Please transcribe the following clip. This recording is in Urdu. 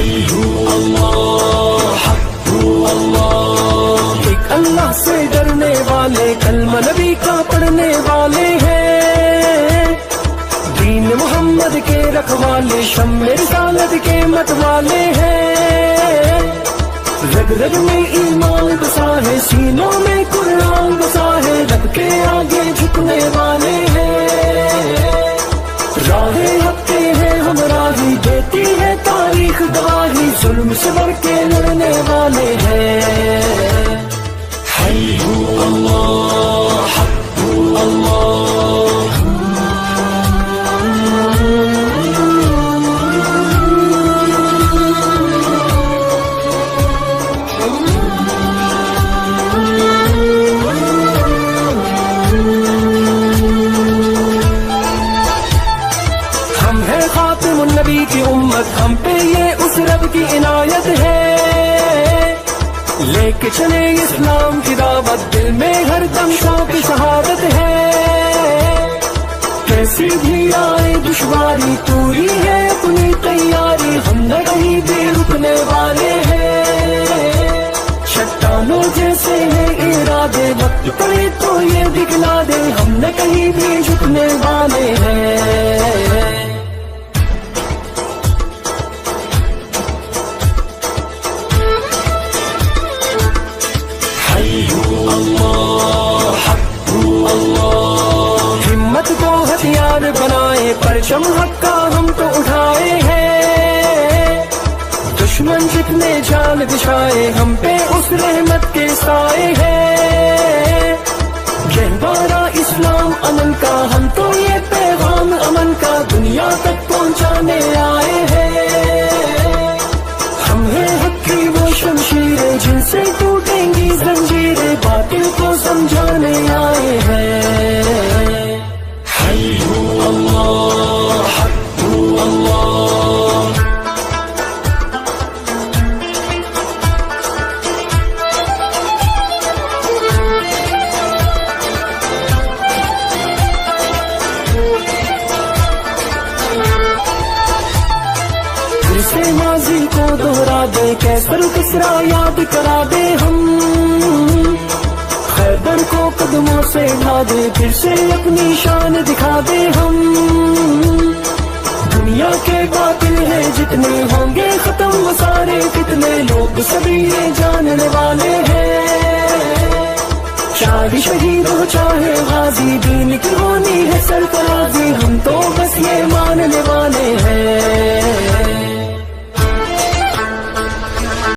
حی هو اللہ، حق هو اللہ، ایک اللہ سے ڈرنے والے کلمہ نبی کا پڑھنے والے ہیں، دین محمد کے رکھوالے شمع رسالت کے مت والے ہیں، رگ رگ میں ایمان بسا ہے، سینوں میں قرآن بسا ہے، رب کے آگے جھکنے والے ہیں، راہ حق کے ہیں ہمراہی، دیتی ہے تاریخ گواہی، ظلم سے بڑھ کے لڑنے والے ہیں۔ حی هو اللہ، حق هو اللہ، ہم ہیں خاتم النبی کی امت، ہم پہ یہ اس رب کی عنایت ہے، لے کے چلے اسلام کی دعوت، دل میں ہر دم شوق شہادت ہے، کیسی بھی آئے دشواری پوری ہے اپنی تیاری، ہم نہ کہیں بھی رکنے والے ہیں، چٹانوں جیسے ہیں ارادے، وقت پڑے تو یہ دکھلا دے، ہم نہ کہیں بھی جھکنے والے ہیں۔ حی هو اللہ، حق هو اللہ، ہمت کو ہتھیار بنائے، پرچم حق کا ہم تو اٹھائے ہیں، دشمن جتنے جال بچھائے، ہم پہ اس رحمت کے سائے ہیں، گہوارہ اسلام امن کا، ہم تو یہ پیغام امن کا دنیا تک پہنچانے آئے ہیں، ہم ہیں حق کی وہ شمشیریں جن سے ٹوٹیں گی زنجیریں، باطل کو سمجھانے آئے ہیں۔ حی هو اللہ، حق هو اللہ، پھر سے ماضی کو دوہرا دے، کیسر کسرا یاد کرا دے، ہم خیبر کو قدموں سے اٹھا دے، پھر سے اپنی شان دکھا دے، ہم دنیا کے باطل ہیں جتنے ہوں گے ختم وہ سارے کتنے لوگ سبھی یہ جاننے والے ہیں، چاہے شہید ہو چاہے غازی، دین کی ہونی ہے سرفرازی، ہم تو بس یہ ماننے والے ہیں۔